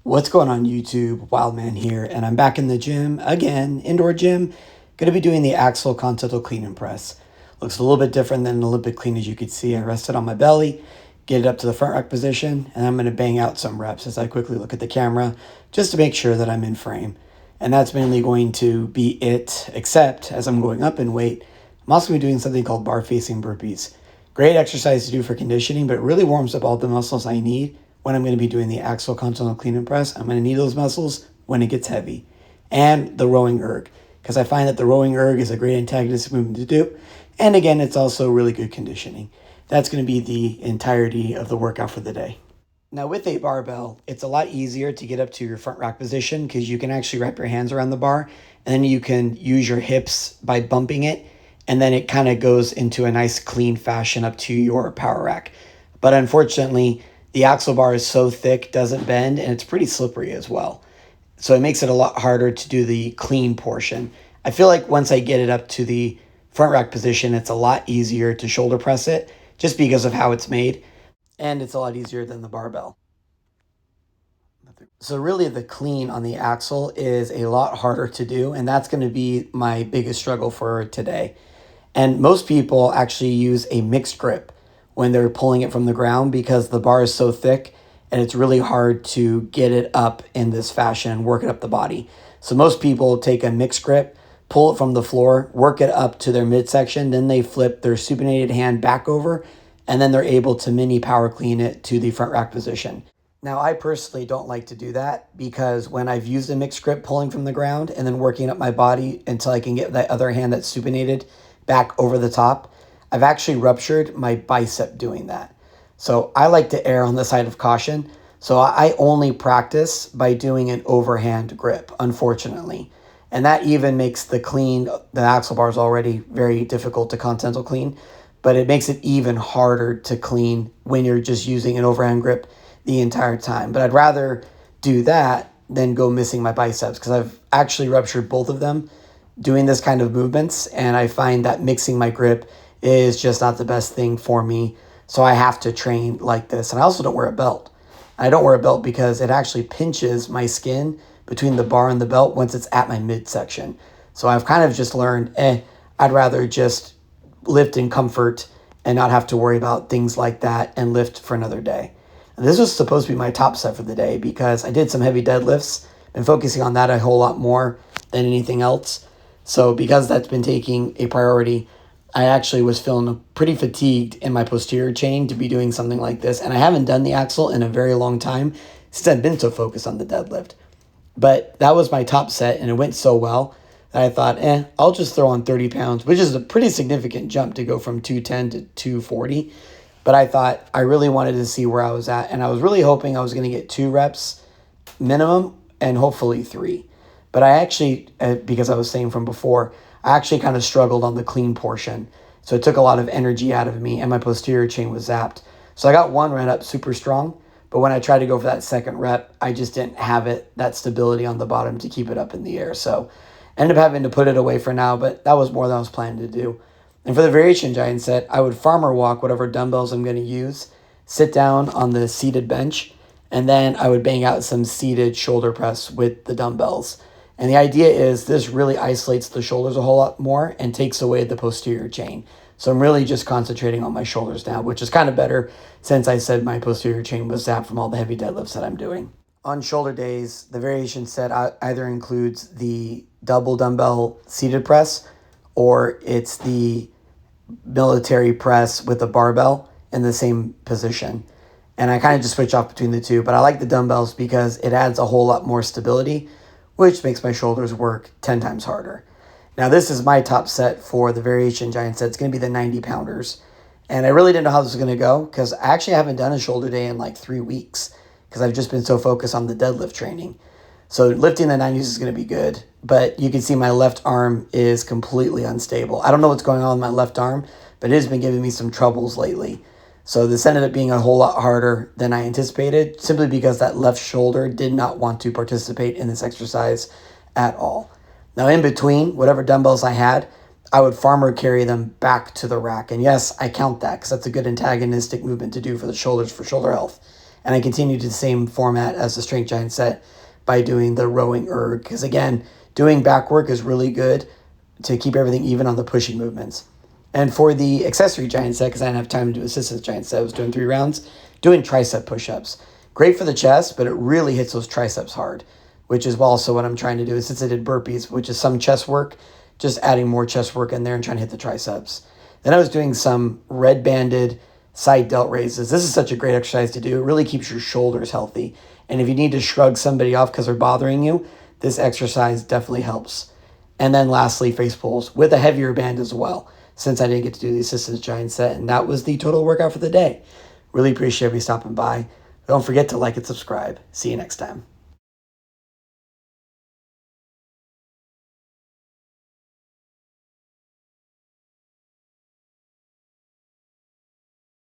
What's going on YouTube? WILDMAN here, and I'm back in the gym again, indoor gym. Gonna be doing the Axle Continental Clean and Press. Looks a little bit different than an Olympic clean, as you can see. I rested on my belly, get it up to the front rack position, and I'm gonna bang out some reps as I quickly look at the camera just to make sure that I'm in frame. And that's mainly going to be it, except as I'm going up in weight, I'm also gonna be doing something called bar facing burpees. Great exercise to do for conditioning, but it really warms up all the muscles I need when I'm going to be doing the axial continental clean and press. I'm going to need those muscles when it gets heavy. And the rowing erg, because I find that the rowing erg is a great antagonistic movement to do. And again, it's also really good conditioning. That's going to be the entirety of the workout for the day. Now with a barbell, it's a lot easier to get up to your front rack position because you can actually wrap your hands around the bar and then you can use your hips by bumping it, and then it kind of goes into a nice clean fashion up to your power rack. But unfortunately, the axle bar is so thick, doesn't bend, and it's pretty slippery as well. So it makes it a lot harder to do the clean portion. I feel like once I get it up to the front rack position, it's a lot easier to shoulder press it just because of how it's made, and it's a lot easier than the barbell. So really the clean on the axle is a lot harder to do, and that's going to be my biggest struggle for today. And most people actually use a mixed grip when they're pulling it from the ground because the bar is so thick and it's really hard to get it up in this fashion and work it up the body. So most people take a mixed grip, pull it from the floor, work it up to their midsection, then they flip their supinated hand back over, and then they're able to mini power clean it to the front rack position. Now, I personally don't like to do that because when I've used a mixed grip pulling from the ground and then working up my body until I can get that other hand that's supinated back over the top, I've actually ruptured my bicep doing that. So I like to err on the side of caution. So I only practice by doing an overhand grip, unfortunately. And that even makes the clean, the axle bars already very difficult to continental clean, but it makes it even harder to clean when you're just using an overhand grip the entire time. But I'd rather do that than go missing my biceps because I've actually ruptured both of them doing this kind of movements, and I find that mixing my grip is just not the best thing for me. So I have to train like this. And I also don't wear a belt. And I don't wear a belt because it actually pinches my skin between the bar and the belt once it's at my midsection. So I've kind of just learned, I'd rather just lift in comfort and not have to worry about things like that and lift for another day. And this was supposed to be my top set for the day because I did some heavy deadlifts, been focusing on that a whole lot more than anything else. So because that's been taking a priority, I actually was feeling pretty fatigued in my posterior chain to be doing something like this. And I haven't done the axle in a very long time since I've been so focused on the deadlift. But that was my top set and it went so well that I thought, I'll just throw on 30 pounds, which is a pretty significant jump to go from 210 to 240. But I thought I really wanted to see where I was at. And I was really hoping I was going to get 2 reps minimum and hopefully 3. But I actually, because I was saying from before, I actually kind of struggled on the clean portion. So it took a lot of energy out of me and my posterior chain was zapped. So I got one rep up super strong. But when I tried to go for that second rep, I just didn't have that stability on the bottom to keep it up in the air. So I ended up having to put it away for now, but that was more than I was planning to do. And for the variation giant set, I would farmer walk whatever dumbbells I'm going to use, sit down on the seated bench, and then I would bang out some seated shoulder press with the dumbbells. And the idea is this really isolates the shoulders a whole lot more and takes away the posterior chain. So I'm really just concentrating on my shoulders now, which is kind of better since I said my posterior chain was zapped from all the heavy deadlifts that I'm doing. On shoulder days, the variation set either includes the double dumbbell seated press or it's the military press with a barbell in the same position. And I kind of just switch off between the two, but I like the dumbbells because it adds a whole lot more stability, which makes my shoulders work 10 times harder. Now, this is my top set for the variation giant set. It's going to be the 90 pounders. And I really didn't know how this was going to go because I actually haven't done a shoulder day in like 3 weeks because I've just been so focused on the deadlift training. So lifting the 90s is going to be good, but you can see my left arm is completely unstable. I don't know what's going on with my left arm, but it has been giving me some troubles lately. So this ended up being a whole lot harder than I anticipated simply because that left shoulder did not want to participate in this exercise at all. Now in between, whatever dumbbells I had, I would farmer carry them back to the rack. And yes, I count that because that's a good antagonistic movement to do for the shoulders for shoulder health. And I continued the same format as the strength giant set by doing the rowing erg. Because again, doing back work is really good to keep everything even on the pushing movements. And for the accessory giant set, because I didn't have time to do assistance giant set, I was doing 3 rounds, doing tricep push-ups. Great for the chest, but it really hits those triceps hard, which is also what I'm trying to do. Since I did burpees, which is some chest work, just adding more chest work in there and trying to hit the triceps. Then I was doing some red banded side delt raises. This is such a great exercise to do. It really keeps your shoulders healthy. And if you need to shrug somebody off because they're bothering you, this exercise definitely helps. And then lastly, face pulls with a heavier band as well, since I didn't get to do the assistance giant set. And that was the total workout for the day. Really appreciate you stopping by. Don't forget to like and subscribe. See you next time.